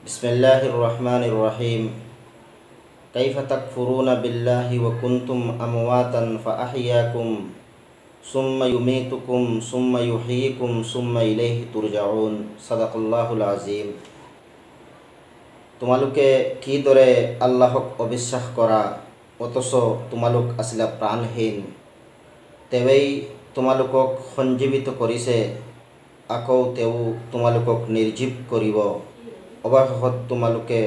बिस्मिल्लाहिर्रहमानिर्रहीम। कैफ़ तकफ़ुरून बिल्लाहि व कुन्तुम अमवातन फ़अहयाकुम सुम्मा युमीतुकुम सुम्मा युहयिकुम सुम्मा इलैहि तुरजाऊन। सदक़ल्लाहुल आज़ीम। তোমালোকে কিদৰে আল্লাহক অবিশ্বাস কৰা অথচ তোমালোক আছিলা প্ৰাণহীন। তেৱেই তোমালোকক সঞ্জীৱিত কৰিছে, আকৌ তেওঁ তোমালোকক নিৰ্জীৱ কৰিব। অৱশেষত তোমালোকে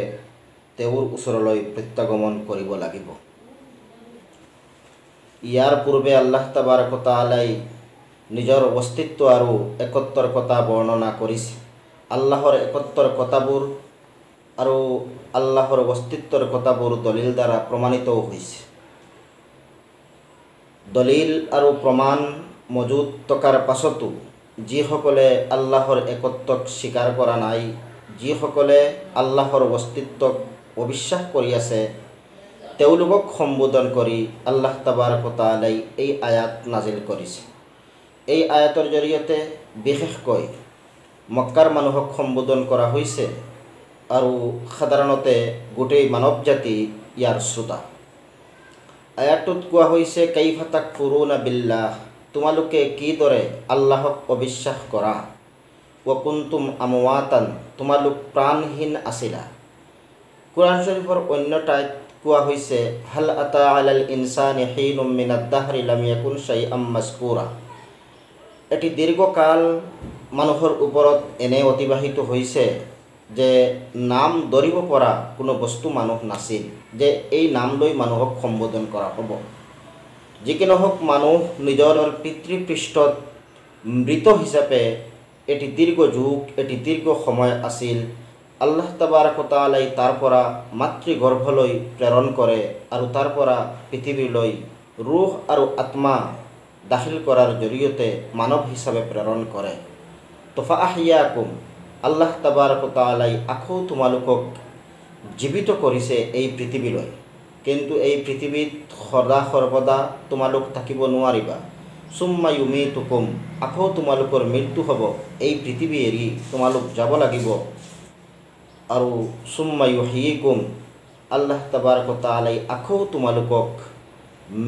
তেওঁৰ ওচৰলৈ প্ৰত্যাগমন কৰিব লাগিব। ইয়াৰ পূৰ্বে আল্লাহ তাবাৰক व তাআলাই নিজৰ অস্তিত্ব আৰু একত্বৰ কথা বৰ্ণনা কৰিছে। আল্লাহৰ একত্বৰ কথাবোৰ আৰু আল্লাহৰ অস্তিত্বৰ কথাবোৰ দলিল দ্বাৰা প্ৰমাণিতও হৈছে। দলিল আৰু প্ৰমাণ মজুদ থকাৰ পাছতো যিসকলে আল্লাহৰ একত্বক স্বীকাৰ কৰা নাই, যিসকলে আল্লাহৰ অস্তিত্বক অবিশ্বাস কৰি আছে, তেওঁলোকক সম্বোধন কৰি আল্লাহ তাবাৰক व তাআলাই এই আয়াত নাজিল কৰিছে। এই আয়াতৰ জৰিয়তে বিশেষকৈ মক্কাৰ মানুহক সম্বোধন কৰা হৈছে আৰু সাধাৰণতে গোটেই মানৱ জাতি ইয়াৰ শ্ৰোতা। আয়াতটোত কোৱা হৈছে, কাইফা তাকফুৰুনা বিল্লাহ, তোমালোকে কিদৰে আল্লাহক অবিশ্বাস কৰা। ৱ কুনতুম আমৱাতান, তোমালোক প্ৰাণহীন আছিলা। কুৰাণ শৰীফৰ অন্য ঠাইত কোৱা হৈছে, হাল আতা আলাল ইনসানি হিনুম মিনাদ দাহৰি লাম ইয়াকুন শাইআম মাযকুৰা। এটি দীৰ্ঘকাল মানুহৰ ওপৰত এনে অতিবাহিত হৈছে যে নাম ধৰিব পৰা কোনো বস্তু মানুহ নাছিল, যে এই নাম লৈ মানুহক সম্বোধন কৰা হ'ব। যি কি নহওক, মানুহ নিজৰ পিতৃপৃষ্ঠত মৃত হিচাপে এটি দীৰ্ঘ যুগ, এটি দীৰ্ঘ সময় আছিল। আল্লাহ তাবাৰক व তাআলাই তাৰ পৰা মাতৃগৰ্ভলৈ প্ৰেৰণ কৰে আৰু তাৰ পৰা পৃথিৱীলৈ ৰুহ আৰু আত্মা দাখিল কৰাৰ জৰিয়তে মানৱ হিচাপে প্ৰেৰণ কৰে। তো ফাআহয়াকুম, আল্লাহ তাবাৰক व তাআলাই আকৌ তোমালোকক জীৱিত কৰিছে এই পৃথিৱীলৈ। কিন্তু এই পৃথিৱীত সদা সৰ্বদা তোমালোক থাকিব নোৱাৰিবা। সুম্মা ইউমিতুকুম, আকৌ তোমালোকৰ মৃত্যু হ'ব, এই পৃথিৱী এৰি তোমালোক যাব লাগিব। আৰু সুম্মা ইউহয়িকুম, আল্লাহ তাবাৰক व তাআলাই আকৌ তোমালোকক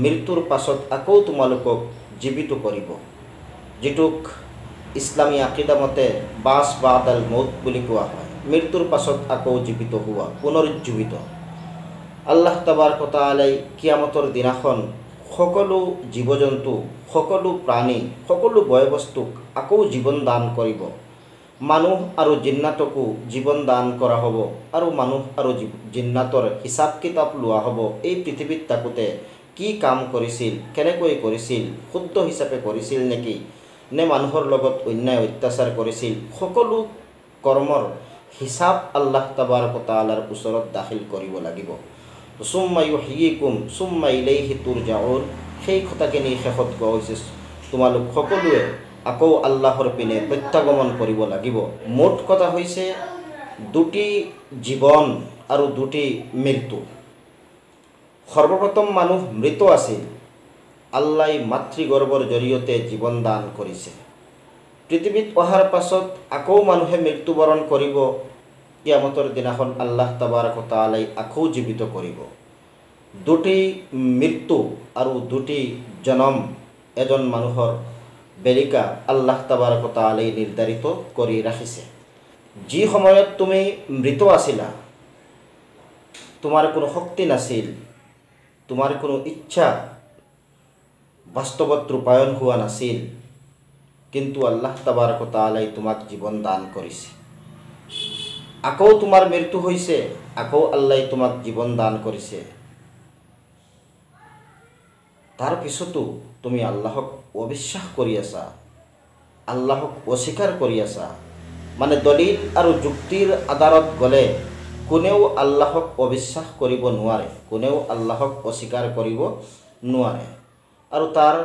মৃত্যুৰ পাছত আকৌ তোমালোকক জীৱিত কৰিব, যিটোক ইছলামী আকিদা মতে বাছ বাদাল মৌত বুলি কোৱা হয়। মৃত্যুৰ পাছত আকৌ জীৱিত হোৱা, পুনৰুজ্জীৱিত। আল্লাহ তাবাৰক व তাআলাই কিয়ামতৰ দিনাখন সকলো জীৱ জন্তু, সকলো প্ৰাণী, সকলো বয়বস্তুক আকৌ জীৱন দান কৰিব। মানুহ আৰু জিন্নাতকো জীৱন দান কৰা হ'ব আৰু মানুহ আৰু জিন্নাতৰ হিচাপ কিতাপ লোৱা হ'ব। এই পৃথিৱীত থাকোঁতে কি কাম কৰিছিল, কেনেকৈ কৰিছিল, শুদ্ধ হিচাপে কৰিছিল নেকি, নে মানুহৰ লগত অন্যায় অত্যাচাৰ কৰিছিল, সকলো কৰ্মৰ হিচাপ আল্লাহ তাবাৰক व তাআলাৰ ওচৰত দাখিল কৰিব লাগিব। সুম্মা ইউহয়িকুম সুম্মা ইলাইহি তুৰজাউন, সেই কথাখিনি শেষত কোৱা হৈছে, তোমালোক সকলোৱে আকৌ আল্লাহৰ পিনে প্ৰত্যাগমন কৰিব লাগিব। মুঠ কথা হৈছে দুটি জীৱন আৰু দুটি মৃত্যু। সৰ্বপ্ৰথম মানুহ মৃত আছিল, আল্লাই মাতৃগৰ্ভৰ জৰিয়তে জীৱন দান কৰিছে। পৃথিৱীত অহাৰ পাছত আকৌ মানুহে মৃত্যুবৰণ কৰিব। কিয়ামতৰ দিনাখন আল্লাহ তাবাৰক व তাআলাই আকৌ জীৱিত কৰিব। দুটি মৃত্যু আৰু দুটি জনম এজন মানুহৰ বেলিকা আল্লাহ তাবাৰক व তাআলাই নিৰ্ধাৰিত কৰি ৰাখিছে। যি সময়ত তুমি মৃত আছিলা, তোমাৰ কোনো শক্তি নাছিল, তোমাৰ কোনো ইচ্ছা বাস্তৱত ৰূপায়ণ হোৱা নাছিল, কিন্তু আল্লাহ তাবাৰক व তাআলাই তোমাক জীৱন দান কৰিছে। আকৌ তোমাৰ মৃত্যু হৈছে, আকৌ আল্লাই তোমাক জীৱন দান কৰিছে। তাৰ পিছতো তুমি আল্লাহক অবিশ্বাস কৰি আছা, আল্লাহক অস্বীকাৰ কৰি আছা। মানে দলিল আৰু যুক্তিৰ আধাৰত গ'লে কোনেও আল্লাহক অবিশ্বাস কৰিব নোৱাৰে, কোনেও আল্লাহক অস্বীকাৰ কৰিব নোৱাৰে। আৰু তাৰ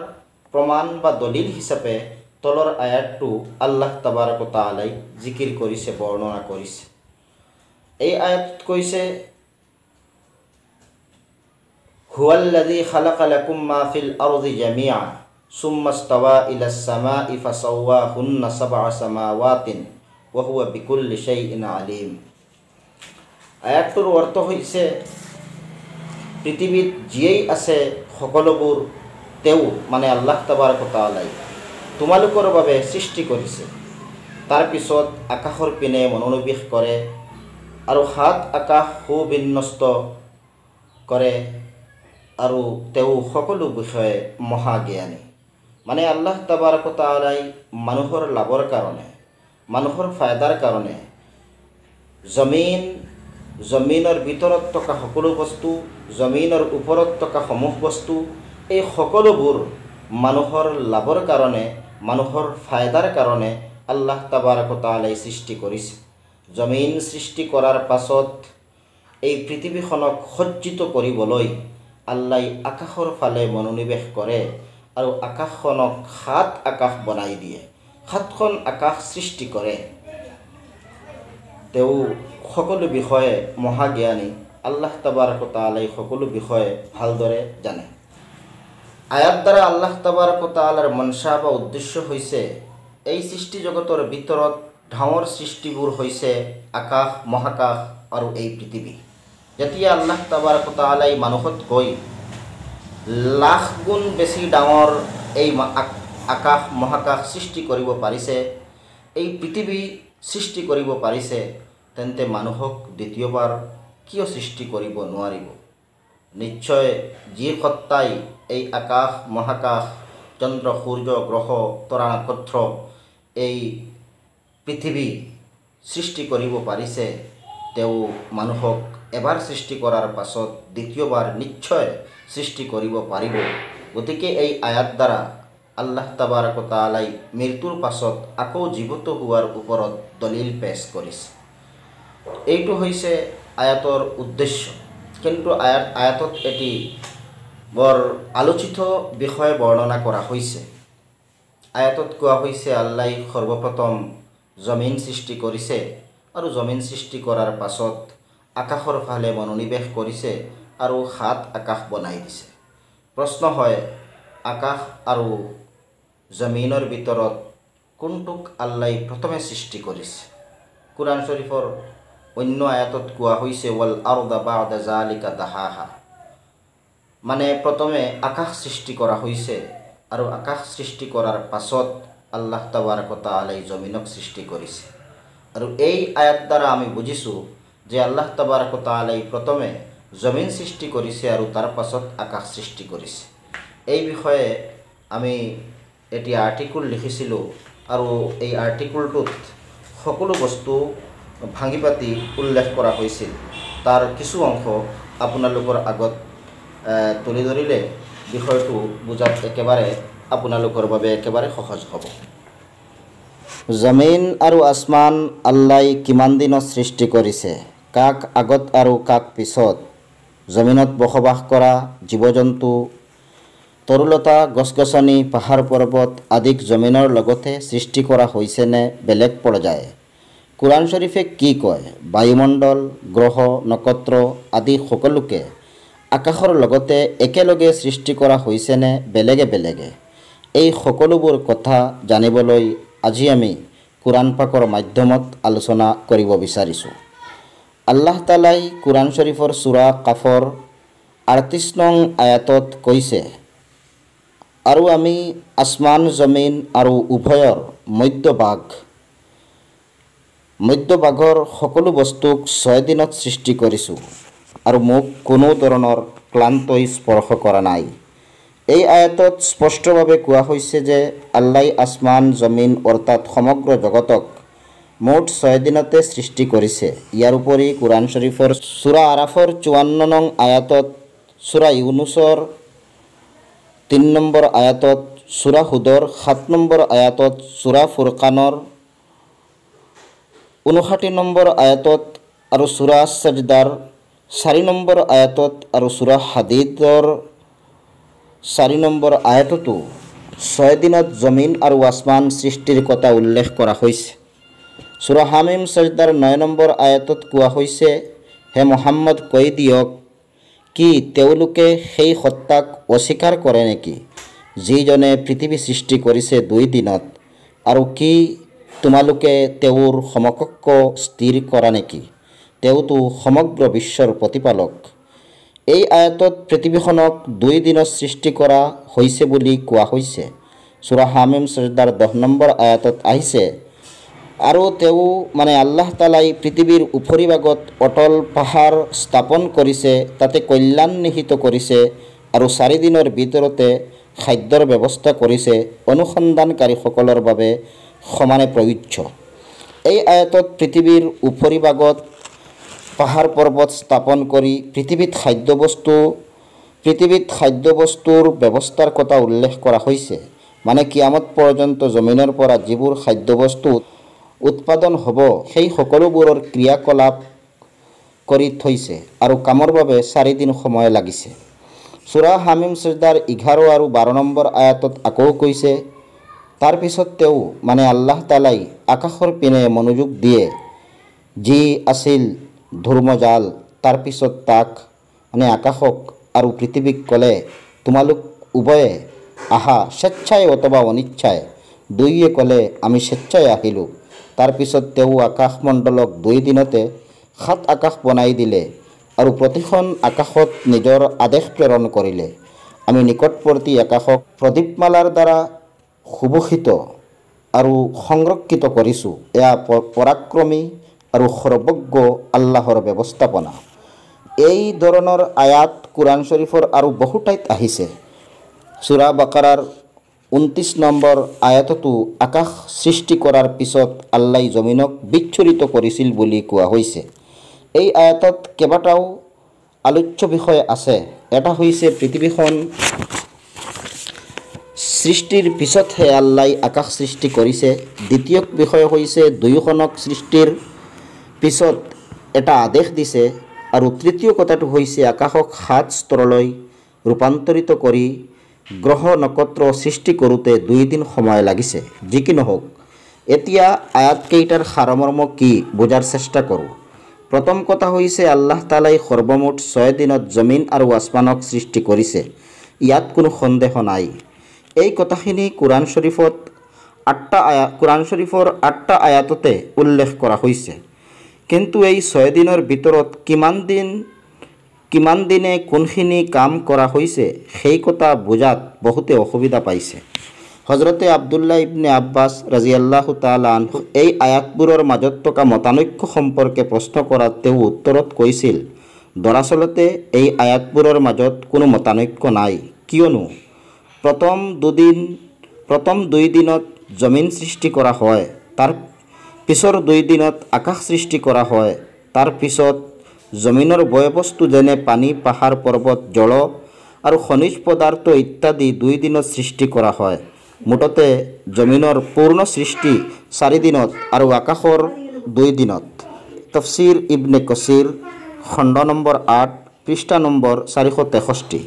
প্ৰমাণ বা দলিল হিচাপে তলৰ আয়াতটো আল্লাহ তাবাৰক व তাআলাই জিকিৰ কৰিছে, বৰ্ণনা কৰিছে। এই আয়াতত কৈছে, হুৱাল্লাযী খালাকা লাকুম মা ফিল আৰদি জামিআ সুম্মা ইস্তাৱা ইলাস সামাই ফাসাওৱাহুন্না সাবআ সামাওয়াতিন ওয়া হুয়া বিকুল্লি শাইইন আলীম। আয়াতটোৰ অৰ্থ হৈছে পৃথিৱীত যিয়েই আছে সকলোবোৰ তেওঁ মানে আল্লাহ তাবাৰক তাআলাই তোমালোকৰ বাবে সৃষ্টি কৰিছে। তাৰপিছত আকাশৰ পিনে মনোনিৱেশ কৰে আৰু সাত আকাশ সুবিন্যস্ত কৰে আৰু তেওঁ সকলো বিষয়ে মহাজ্ঞানী। মানে আল্লাহ তাবাৰক তাআলাই মানুহৰ লাভৰ কাৰণে, মানুহৰ ফায়দাৰ কাৰণে জমিনৰ ভিতৰত থকা সকলো বস্তু, জমিনৰ ওপৰত থকা সমূহ বস্তু, এই সকলোবোৰ মানুহৰ লাভৰ কাৰণে, মানুহৰ ফায়দাৰ কাৰণে আল্লাহ তাবাৰক তাআলাই সৃষ্টি কৰিছে। জমিন সৃষ্টি কৰাৰ পাছত এই পৃথিৱীখনক সজ্জিত কৰিবলৈ আল্লাই আকাশৰ ফালে মনোনিৱেশ কৰে আৰু আকাশখনক সাত আকাশ বনাই দিয়ে, সাতখন আকাশ সৃষ্টি কৰে। তেওঁ সকলো বিষয়ে মহাজ্ঞানী। আল্লাহ তাবাৰক তাআলাই সকলো বিষয়ে ভালদৰে জানে। আয়াত দ্বাৰা আল্লাহ তাবাৰক তাআলাৰ মনসা বা উদ্দেশ্য হৈছে এই সৃষ্টি জগতৰ ভিতৰত ডাঙৰ সৃষ্টিবোৰ হৈছে আকাশ, মহাকাশ আৰু এই পৃথিৱী। যেতিয়া আল্লাহ তাবাৰক তাআলাই মানুহতকৈ লাখ গুণ বেছি ডাঙৰ এই আকাশ মহাকাশ সৃষ্টি কৰিব পাৰিছে, এই পৃথিৱী সৃষ্টি কৰিব পাৰিছে, তেন্তে মানুহক দ্বিতীয়বাৰ কিয় সৃষ্টি কৰিব নোৱাৰিব? নিশ্চয় যি সত্তাই এই আকাশ মহাকাশ, চন্দ্ৰ সূৰ্য গ্ৰহ তৰা নক্ষত্ৰ এই পৃথিৱী সৃষ্টি কৰিব পাৰিছে, তেওঁ মানুহক এবাৰ সৃষ্টি কৰাৰ পাছত দ্বিতীয়বাৰ নিশ্চয় সৃষ্টি কৰিব পাৰিব। গতিকে এই আয়াত দ্বাৰা আল্লাহ তাবাৰক তাআলাই মৃত্যুৰ পাছত আকৌ জীৱিত হোৱাৰ ওপৰত দলিল পেশ কৰিছে। এইটো হৈছে আয়াতৰ উদ্দেশ্য। কিন্তু আয়াতত এটি বৰ আলোচিত বিষয় বৰ্ণনা কৰা হৈছে। আয়াতত কোৱা হৈছে আল্লাই সৰ্বপ্ৰথম জমিন সৃষ্টি কৰিছে আৰু জমিন সৃষ্টি কৰাৰ পাছত আকাশৰ ফালে মনোনিৱেশ কৰিছে আৰু সাত আকাশ বনাই দিছে। প্ৰশ্ন হয়, আকাশ আৰু জমিনৰ ভিতৰত কোনটোক আল্লাই প্ৰথমে সৃষ্টি কৰিছে? কুৰাণ শৰীফৰ অন্য আয়াতত কোৱা হৈছে ওয়াল আৰদা বা'দা যালিকা দাহাহা, মানে প্ৰথমে আকাশ সৃষ্টি কৰা হৈছে আৰু আকাশ সৃষ্টি কৰাৰ পাছত আল্লাহ তাবাৰক তাআলাই জমিনক সৃষ্টি কৰিছে। আৰু এই আয়াত দ্বাৰা আমি বুজিছোঁ যে আল্লাহ তাবাৰক তাআলাই প্ৰথমে জমিন সৃষ্টি কৰিছে আৰু তাৰ পাছত আকাশ সৃষ্টি কৰিছে। এই বিষয়ে আমি এটি আৰ্টিকুল লিখিছিলোঁ আৰু এই আৰ্টিকুলটোত সকলো বস্তু ভাঙি পাতি উল্লেখ কৰা হৈছিল। তাৰ কিছু অংশ আপোনালোকৰ আগত তুলি ধৰিলে বিষয়টো বুজাত একেবাৰে আপোনালোকৰ বাবে একেবাৰে সহজ হ'ব। জমিন আৰু আসমান আল্লাই কিমান দিনত সৃষ্টি কৰিছে? কাক আগত আৰু কাক পিছত? জমিনত বসবাস কৰা জীৱ জন্তু, তৰুলতা, গছ গছনি, পাহাৰ পৰ্বত আদিক জমিনৰ লগতে সৃষ্টি কৰা হৈছেনে বেলেগ পৰ্যায়ে? কুৰাণ শৰীফে কি কয়? বায়ুমণ্ডল, গ্ৰহ নক্ষত্ৰ আদি সকলোকে আকাশৰ লগতে একেলগে সৃষ্টি কৰা হৈছেনে বেলেগে বেলেগে? এই সকলোবোৰ কথা জানিবলৈ আজি আমি কুৰাণ পাকৰ মাধ্যমত আলোচনা কৰিব বিচাৰিছোঁ। আল্লাহ তাআলাই কুৰাণ শৰীফৰ সূৰা কাফৰ ৩৮ নং আয়াতত কৈছে, আৰু আমি আসমান জমিন আৰু উভয়ৰ মধ্যভাগৰ সকলো বস্তুক ৬ দিনত সৃষ্টি কৰিছোঁ আৰু মোক কোনো ধৰণৰ ক্লান্তই স্পৰ্শ কৰা নাই। এই আয়াতত স্পষ্টভাৱে কোৱা হৈছে যে আল্লাই আসমান জমিন অৰ্থাৎ সমগ্ৰ জগতক মুঠ ৬ দিনতে সৃষ্টি কৰিছে। ইয়াৰ উপৰি কুৰাণ শৰীফৰ সূৰা আৰাফৰ ৫৪ নং আয়াতত, সূৰা ইউনুছৰ ৩ নম্বৰ আয়াতত, সূৰা হুদৰ ৭ নম্বৰ আয়াতত, সূৰা ফুৰকানৰ ৫৯ নম্বৰ আয়াতত আৰু সূৰা ছাজদাৰ ৪ নম্বৰ আয়াতত আৰু সূৰা হাদীদৰ ৪ নম্বৰ আয়াততো ৬ দিনত জমিন আৰু আসমান সৃষ্টিৰ কথা উল্লেখ কৰা হৈছে। সূৰা হামিম ছাজদাৰ ৯ নম্বৰ আয়াতত কোৱা হৈছে, হে মুহাম্মদ কৈ দিয়ক, কি তেওঁলোকে সেই সত্তাক অস্বীকাৰ কৰে নেকি যিজনে পৃথিৱী সৃষ্টি কৰিছে ২ দিনত? আৰু কি তোমালোকে তেওঁৰ সমকক্ষ স্থিৰ কৰা নেকি তেওঁতো সমগ্ৰ বিশ্বৰ প্ৰতিপালক। এই আয়াতত পৃথিৱীখনক 2 দিনত সৃষ্টি কৰা হৈছে বুলি কোৱা হৈছে। সূৰা হামিম সজদাৰ 10 নম্বৰ আয়াতত আহিছে, আৰু তেওঁ আল্লাহ তালাই পৃথিৱীৰ উপৰিভাগত অটল পাহাৰ স্থাপন কৰিছে, তাতে কল্যাণ নিহিত কৰিছে, আৰু 4 দিনৰ ভিতৰতে খাদ্যৰ ব্যৱস্থা কৰিছে, অনুসন্ধানকাৰীসকলৰ বাবে সমানে প্ৰযোজ্য। এই আয়াতত পৃথিৱীৰ উপৰিভাগত পাহাৰ পৰ্বত স্থাপন কৰি পৃথিৱীত খাদ্যবস্তুৰ ব্যৱস্থাৰ কথা উল্লেখ কৰা হৈছে। কিয়ামত পৰ্যন্ত জমিনৰ পৰা যিবোৰ খাদ্যবস্তু উৎপাদন হ'ব সেই সকলোবোৰৰ ক্ৰিয়াকলাপ কৰি থৈছে, আৰু কামৰ বাবে 4 দিন সময় লাগিছে। সূৰা হামিম সজদাৰ 11 আৰু 12 নম্বৰ আয়াতত আকৌ কৈছে, তাৰ পিছত তেওঁ আল্লাহ তালাই আকাশৰ পিনে মনোযোগ দিয়ে, যি আছিল ধূৰ্মজাল। তাৰ পিছত তাক আকাশক আৰু পৃথিৱীক ক'লে, তোমালোক উভয়ে আহা, স্বেচ্ছাই অথবা অনিচ্ছাই। দুয়োয়ে ক'লে, আমি স্বেচ্ছাই আহিলোঁ। তাৰ পিছত তেওঁ আকাশমণ্ডলক 2 দিনতে 7 আকাশ বনাই দিলে, আৰু প্ৰতিখন আকাশত নিজৰ আদেশ প্ৰেৰণ কৰিলে। আমি নিকটৱৰ্তী আকাশক প্ৰদীপমালাৰ দ্বাৰা সুভূষিত আৰু সংৰক্ষিত কৰিছোঁ। এয়া পৰাক্ৰমী আৰু সৰ্বজ্ঞ আল্লাহৰ ব্যৱস্থাপনা। এই ধৰণৰ আয়াত কুৰাণ শৰীফৰ আৰু বহু ঠাইত আহিছে। সূৰা বাকাৰাৰ 29 নম্বৰ আয়াততো আকাশ সৃষ্টি কৰাৰ পিছত আল্লাই জমিনক বিচ্ছুৰিত কৰিছিল বুলি কোৱা হৈছে। এই আয়াতত কেইবাটাও আলোচ্য বিষয় আছে। এটা হৈছে পৃথিৱীখন সৃষ্টিৰ পিছতহে আল্লাই আকাশ সৃষ্টি কৰিছে। দ্বিতীয় বিষয় হৈছে দুয়োখনক সৃষ্টিৰ পিছত এটা আদেশ দিছে। আৰু তৃতীয় কথাটো হৈছে আকাশক 7 স্তৰলৈ ৰূপান্তৰিত কৰি গ্ৰহ নক্ষত্ৰ সৃষ্টি কৰোঁতে 2 দিন সময় লাগিছে। যি কি নহওক, এতিয়া আয়াতকেইটাৰ সাৰমৰ্ম কি বুজাৰ চেষ্টা কৰোঁ। প্ৰথম কথা হৈছে আল্লাহ তালাই সৰ্বমুঠ 6 দিনত জমিন আৰু আসমানক সৃষ্টি কৰিছে। ইয়াত কোনো সন্দেহ নাই। এই কথাখিনি কুৰাণ শৰীফৰ 8টা আয়াততে উল্লেখ কৰা হৈছে। কিন্তু এই 6 দিনৰ ভিতৰত কিমান দিনে কোনখিনি কাম কৰা হৈছে সেই কথা বুজাত বহুতে অসুবিধা পাইছে। হজৰতে আব্দুল্লাহ ইবনে আব্বাছ ৰাজিয়াল্লাহু তাআলা আনহু এই আয়াতবোৰৰ মাজত থকা মতানৈক্য সম্পৰ্কে প্ৰশ্ন কৰাত তেওঁ উত্তৰত কৈছিল, দৰাচলতে এই আয়াতবোৰৰ মাজত কোনো মতানৈক্য নাই, কিয়নো প্ৰথম 2 দিনত জমিন সৃষ্টি কৰা হয়, তাৰ পিছৰ 2 দিনত আকাশ সৃষ্টি কৰা হয়, তাৰ পিছত জমিনৰ বয়বস্তু যেনে পানী, পাহাৰ, পৰ্বত, জল আৰু খনিজ পদাৰ্থ ইত্যাদি 2 দিনত সৃষ্টি কৰা হয়। মুঠতে জমিনৰ পূৰ্ণ সৃষ্টি 4 দিনত আৰু আকাশৰ 2 দিনত। তফছিৰ ইবনে কছিৰ খণ্ড নম্বৰ 8 পৃষ্ঠা নম্বৰ 463।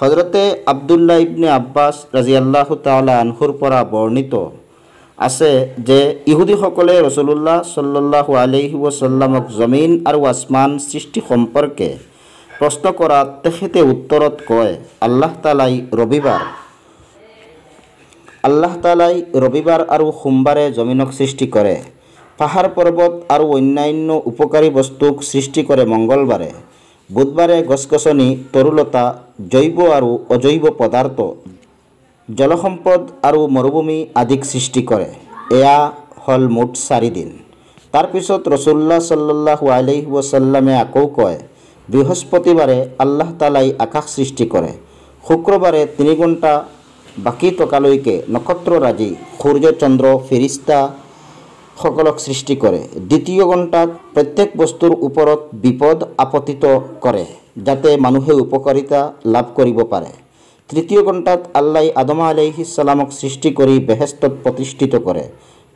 হজৰতে আব্দুল্লাহ ইবনে আব্বাছ ৰাজিয়াল্লাহু তাআলা আনহুৰ পৰা বৰ্ণিত আছে যে ইহুদীসকলে ৰাসূলুল্লাহ সাল্লাল্লাহু আলাইহি ওয়াসাল্লামক জমিন আৰু আসমান সৃষ্টি সম্পৰ্কে প্ৰশ্ন কৰাত তেখেতে উত্তৰত কয়, আল্লাহ তালাই ৰবিবাৰ আৰু সোমবাৰে জমিনক সৃষ্টি কৰে। পাহাৰ পৰ্বত আৰু অন্যান্য উপকাৰী বস্তুক সৃষ্টি কৰে মঙ্গলবাৰে। বুধবাৰে গছ-গছনি, তৰুলতা, জৈৱ আৰু অজৈৱ পদাৰ্থ, জলসম্পদ আৰু মৰুভূমি আদিক সৃষ্টি কৰে। এয়া হ'ল মুঠ 4 দিন। তাৰপিছত ৰাসূলুল্লাহ সাল্লাল্লাহু আলাইহি ওয়াসাল্লামে আকৌ কয়, বৃহস্পতিবাৰে আল্লাহ তালাই আকাশ সৃষ্টি কৰে। শুক্ৰবাৰে 3 ঘণ্টা বাকী থকালৈকে নক্ষত্ৰৰাজি, সূৰ্য, চন্দ্ৰ, ফেৰিস্তা সকলক সৃষ্টি কৰে। দ্বিতীয় ঘণ্টাত প্ৰত্যেক বস্তুৰ ওপৰত বিপদ আপতিত কৰে, যাতে মানুহে উপকাৰিতা লাভ কৰিব পাৰে। তৃতীয় ঘণ্টাত আল্লাই আদম আলাইহিছ সালামক সৃষ্টি কৰি বেহেস্তত প্ৰতিষ্ঠিত কৰে।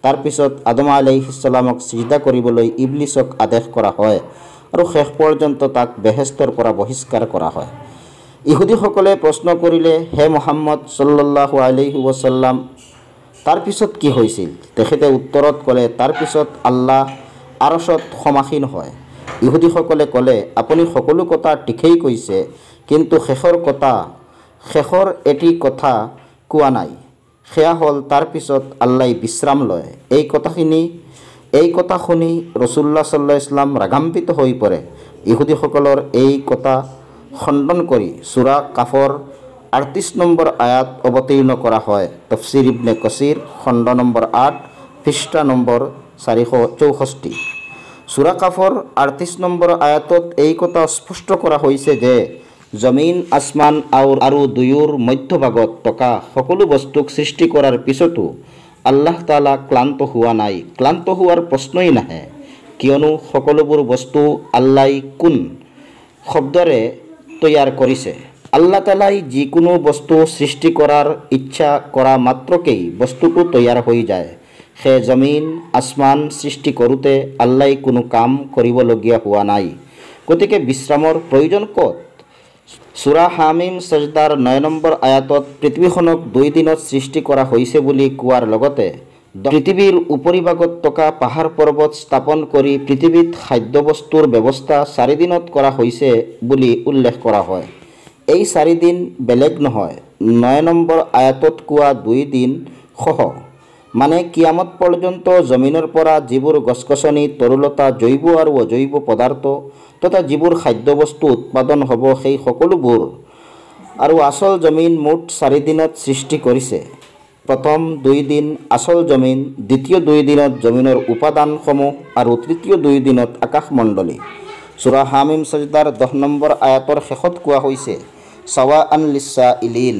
তাৰপিছত আদম আলাইহিছ সালামক সিজদা কৰিবলৈ ইবলিছক আদেশ কৰা হয় আৰু শেষ পৰ্যন্ত তাক বেহেস্তৰ পৰা বহিষ্কাৰ কৰা হয়। ইহুদীসকলে প্ৰশ্ন কৰিলে, হে মুহাম্মদ সাল্লাল্লাহু আলাইহি ওয়াসাল্লাম, তাৰপিছত কি হৈছিল? তেখেতে উত্তৰত ক'লে, তাৰপিছত আল্লাহ আৰশত সমাসীন হয়। ইহুদীসকলে ক'লে, আপুনি সকলো কথা ঠিকেই কৈছে, কিন্তু শেষৰ এটি কথা কোৱা নাই। সেয়া হ'ল তাৰপিছত আল্লাই বিশ্ৰাম লয়। এই কথাখিনি এই কথা শুনি ৰসুল্লাহ সাল্লাল্লাহু আলাইহি ওয়াসাল্লাম ৰাগান্বিত হৈ পৰে। ইহুদীসকলৰ এই কথা খণ্ডন কৰি সূৰা কাফৰ 38 নম্বৰ আয়াত অৱতীৰ্ণ কৰা হয়। তফসিৰ ইবনে কাসিৰ খণ্ড নম্বৰ 8 পৃষ্ঠা নম্বৰ 464। সূৰা কাফৰ 38 নম্বৰ আয়াতত এই কথা স্পষ্ট কৰা হৈছে যে জমিন আসমান আৰু দুয়োৰ মধ্যভাগত থকা সকলো বস্তুক সৃষ্টি কৰাৰ পিছতো আল্লাহ তাআলা ক্লান্ত হোৱা নাই। ক্লান্ত হোৱাৰ প্ৰশ্নই নাহে, কিয়নো সকলোবোৰ বস্তু আল্লাই কোন শব্দৰে তৈয়াৰ কৰিছে। আল্লাহ তাআলাই যিকোনো বস্তু সৃষ্টি কৰাৰ ইচ্ছা কৰা মাত্ৰকেই বস্তুটো তৈয়াৰ হৈ যায়। সেই জমিন আসমান সৃষ্টি কৰোঁতে আল্লাই কোনো কাম কৰিবলগীয়া হোৱা নাই, গতিকে বিশ্ৰামৰ প্ৰয়োজন ক'ত? সূৰা হামিম সজদাৰ 9 নম্বৰ আয়াতত পৃথিৱীখনক 2 দিনত সৃষ্টি কৰা হৈছে বুলি কোৱাৰ লগতে পৃথিৱীৰ উপৰিভাগত থকা পাহাৰ পৰ্বত স্থাপন কৰি পৃথিৱীত খাদ্যবস্তুৰ ব্যৱস্থা 4 দিনত কৰা হৈছে বুলি উল্লেখ কৰা হয়। এই 4 দিন বেলেগ নহয়, 9 নম্বৰ আয়াতত কোৱা 2 দিন সহ, মানে কিয়ামত পৰ্যন্ত জমিনৰ পৰা যিবোৰ গছ-গছনি, তৰুলতা, জৈৱ আৰু অজৈৱ পদাৰ্থ তথা যিবোৰ খাদ্যবস্তু উৎপাদন হ'ব সেই সকলোবোৰ আৰু আচল জমিন মুঠ 4 দিনত সৃষ্টি কৰিছে। প্ৰথম 2 দিন আচল জমিন, দ্বিতীয় 2 দিনত জমিনৰ উপাদানসমূহ আৰু তৃতীয় 2 দিনত আকাশমণ্ডলী। সূৰা হামিম সজদাৰ 10 নম্বৰ আয়াতৰ শেষত কোৱা হৈছে সাৱাআন লিছাইলিন,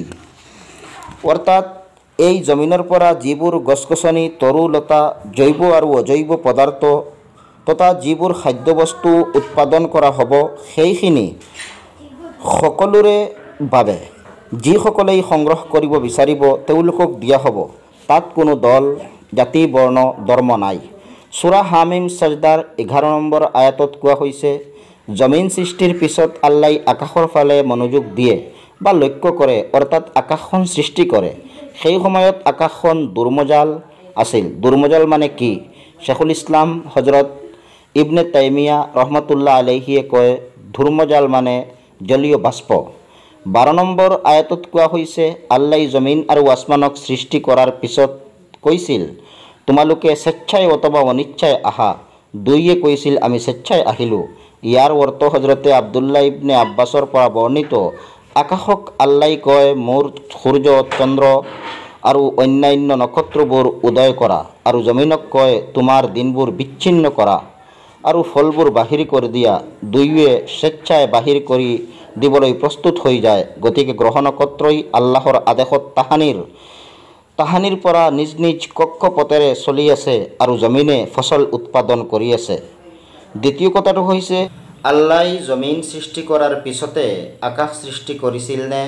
অৰ্থাৎ এই জমিনৰ পৰা যিবোৰ গছ-গছনি, তৰুলতা, জৈৱ আৰু অজৈৱ পদাৰ্থ তথা যিবোৰ খাদ্যবস্তু উৎপাদন কৰা হ'ব সেইখিনি সকলোৰে বাবে যিসকলেই সংগ্ৰহ কৰিব বিচাৰিব তেওঁলোকক দিয়া হ'ব। তাত কোনো দল, জাতি, বৰ্ণ, ধৰ্ম নাই। সূৰা হামিম সজদাৰ 11 নম্বৰ আয়াতত কোৱা হৈছে জমিন সৃষ্টিৰ পিছত আল্লাই আকাশৰ ফালে মনোযোগ দিয়ে বা লক্ষ্য কৰে, অৰ্থাৎ আকাশখন সৃষ্টি কৰে। সেই সময়ত আকাশখন দুৰ্মজাল আছিল। দুৰ্মজাল মানে কি? শেখুল ইছলাম হজৰত ইবনে তাইমিয়া ৰহমতুল্লাহ আলাইহিয়ে কয় ধূৰ্মজাল মানে জলীয় বাষ্প। 12 নম্বৰ আয়াতত কোৱা হৈছে আল্লাই জমিন আৰু আসমানক সৃষ্টি কৰাৰ পিছত কৈছিল তোমালোকে স্বেচ্ছাই অথবা অনিচ্ছাই আহা। দুয়োয়ে কৈছিল আমি স্বেচ্ছাই আহিলোঁ। ইয়াৰ অৰ্থ হজৰতে আব্দুল্লাহ ইবনে আব্বাছৰ পৰা বৰ্ণিত, আকাশক আল্লাই কয় মোৰ সূৰ্য, চন্দ্ৰ আৰু অন্যান্য নক্ষত্ৰবোৰ উদয় কৰা, আৰু জমিনক কয় তোমাৰ দিনবোৰ বিচ্ছিন্ন কৰা আৰু ফলবোৰ বাহিৰ কৰি দিয়া। দুয়োৱে স্বেচ্ছাই বাহিৰ কৰি দিবলৈ প্ৰস্তুত হৈ যায়। গতিকে গ্ৰহ নক্ষত্ৰই আল্লাহৰ আদেশত তাহানিৰ পৰা নিজ নিজ কক্ষপথেৰে চলি আছে আৰু জমিনে ফচল উৎপাদন কৰি আছে। দ্বিতীয় কথাটো হৈছে আল্লাই জমিন সৃষ্টি কৰাৰ পিছতে আকাশ সৃষ্টি কৰিছিল নে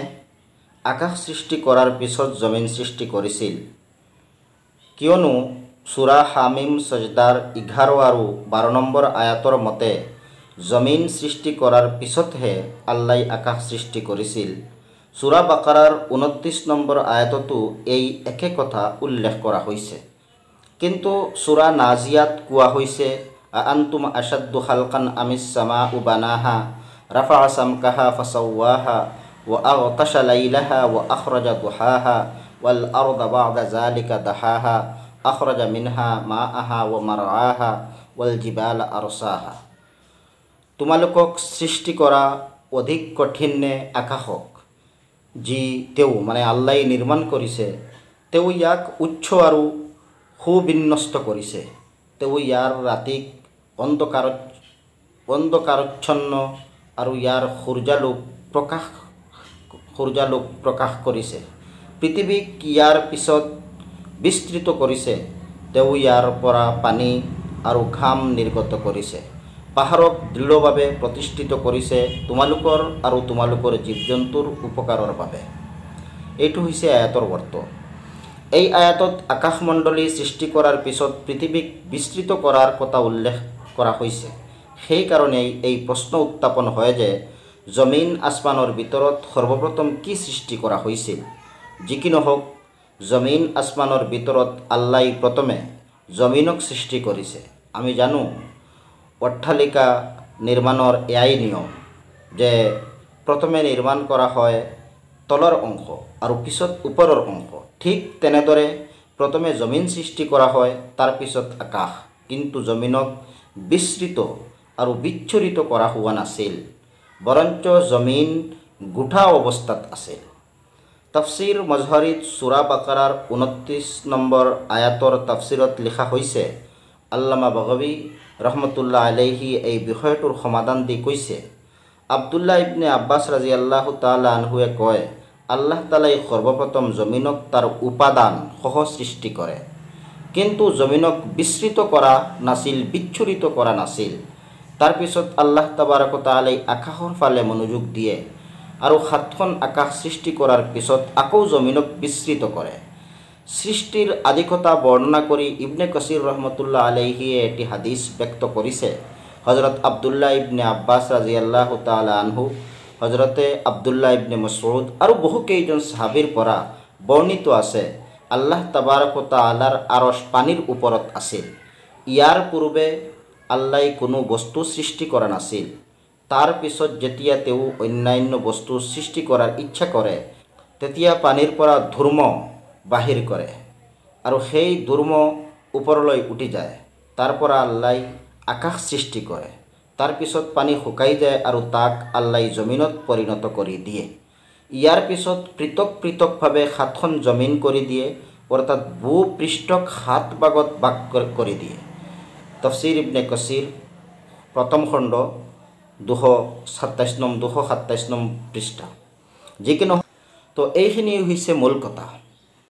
আকাশ সৃষ্টি কৰাৰ পিছত জমিন সৃষ্টি কৰিছিল? কিয়নো সূৰা হামিম সজদাৰ 11 আৰু 12 নম্বৰ আয়াতৰ মতে জমিন সৃষ্টি কৰাৰ পিছতহে আল্লাই আকাশ সৃষ্টি কৰিছিল। সূৰা বাকাৰাৰ 29 নম্বৰ আয়াততো এই একে কথা উল্লেখ কৰা হৈছে। কিন্তু সূৰা নাজিয়াত কোৱা হৈছে আআনতুম আশাদ্দু খালকান আমিছ সামাউ বানাহা রাফা সামকাহা ফাসাওয়াহা ওয়া আগতাশা লাইলাহা ওয়া আখরাজা দুহাহা ওয়াল আরদা বা'দা যালিকা দাহাহা আখরাজা মিনহা মাআহা ওয়া মারআহা ওয়াল জিবালা আরসাহা। তোমালোকক সৃষ্টি কৰা অধিক কঠিন নে আকাশক, যি তেওঁ মানে আল্লাই নিৰ্মাণ কৰিছে? তেওঁ ইয়াক উচ্চ আৰু সুবিন্যস্ত কৰিছে। তেওঁ ইয়াৰ ৰাতিক অন্ধকাৰচ্ছন্ন আৰু ইয়াৰ সূৰ্যালোক প্ৰকাশ কৰিছে। পৃথিৱীক ইয়াৰ পিছত বিস্তৃত কৰিছে। তেওঁ ইয়াৰ পৰা পানী আৰু ঘাম নিৰ্গত কৰিছে। পাহাৰক দৃঢ়ভাৱে প্ৰতিষ্ঠিত কৰিছে তোমালোকৰ আৰু তোমালোকৰ জীৱ জন্তুৰ উপকাৰৰ বাবে। এইটো হৈছে আয়াতৰ অৰ্থ। এই আয়াতত আকাশমণ্ডলী সৃষ্টি কৰাৰ পিছত পৃথিৱীক বিস্তৃত কৰাৰ কথা উল্লেখ কৰা হৈছে। সেইকাৰণেই এই প্ৰশ্ন উত্থাপন হয় যে জমিন আসমানৰ ভিতৰত সৰ্বপ্ৰথম কি সৃষ্টি কৰা হৈছিল? যি কি নহওক, জমিন আসমানৰ ভিতৰত আল্লাই প্ৰথমে জমিনক সৃষ্টি কৰিছে। আমি জানো অট্টালিকা নিৰ্মাণৰ এয়াই নিয়ম যে প্ৰথমে নিৰ্মাণ কৰা হয় তলৰ অংশ আৰু পিছত ওপৰৰ অংশ। ঠিক তেনেদৰে প্ৰথমে জমিন সৃষ্টি কৰা হয়, তাৰ পিছত আকাশ। কিন্তু জমিনক বিস্তৃত আৰু বিচ্ছুৰিত কৰা হোৱা নাছিল, বৰঞ্চ জমিন গোঠা অৱস্থাত আছিল। তাফসীৰ মজহৰীত সূৰা বাকাৰাৰ 29 নম্বৰ আয়াতৰ তাফসীৰত লিখা হৈছে, আল্লামা বাগাৱী ৰহমতুল্লাহ আলাইহি এই বিষয়টোৰ সমাধান দি কৈছে, আব্দুল্লাহ ইবনে আব্বাছ ৰাদিয়াল্লাহু তাআলা আনহুৱে কয়, আল্লাহ তাআলাই সৰ্বপ্ৰথম জমিনক তাৰ উপাদান সহ সৃষ্টি কৰে, কিন্তু জমিনক বিস্তৃত কৰা নাছিল, বিচ্ছুৰিত কৰা নাছিল। তাৰ পিছত আল্লাহ তাবাৰক তাআলাই আকাশৰ ফালে মনোযোগ দিয়ে আৰু 7খন আকাশ সৃষ্টি কৰাৰ পিছত আকৌ জমিনক বিস্তৃত কৰে। সৃষ্টিৰ আদি কথা বৰ্ণনা কৰি ইবনে কাছিৰ ৰহমতুল্লাহ আলাইহিয়ে এটি হাদিছ ব্যক্ত কৰিছে। হজৰত আব্দুল্লাহ ইবনে আব্বাছ ৰাদিয়াল্লাহু তাআলা আনহু, হজৰতে আব্দুল্লাহ ইবনে মাসউদ আৰু বহুকেইজন সাহাবীৰ পৰা বৰ্ণিত আছে, আল্লাহ তাবাৰক তাআলাৰ আৰশ পানীৰ ওপৰত আছিল। ইয়াৰ পূৰ্বে আল্লাই কোনো বস্তু সৃষ্টি কৰা নাছিল। তাৰ পিছত যেতিয়া তেওঁ অন্যান্য বস্তু সৃষ্টি কৰাৰ ইচ্ছা কৰে, তেতিয়া পানীৰ পৰা ধূৰ্ম বাহিৰ কৰে আৰু সেই ধূৰ্ম ওপৰলৈ উঠি যায়। তাৰ পৰা আল্লাই আকাশ সৃষ্টি কৰে। তাৰ পিছত পানী শুকাই যায় আৰু তাক আল্লাই জমিনত পৰিণত কৰি দিয়ে। ইয়াৰ পিছত পৃথক পৃথকভাৱে 7খন জমিন কৰি দিয়ে, অৰ্থাৎ ভূপৃষ্ঠক 7 ভাগত ভাগ কৰি দিয়ে। তাফসীৰ ইবনে কাছিৰ প্ৰথম খণ্ড 227 নং পৃষ্ঠা। যিকি নহওক, তো এইখিনি হৈছে মূল কথা।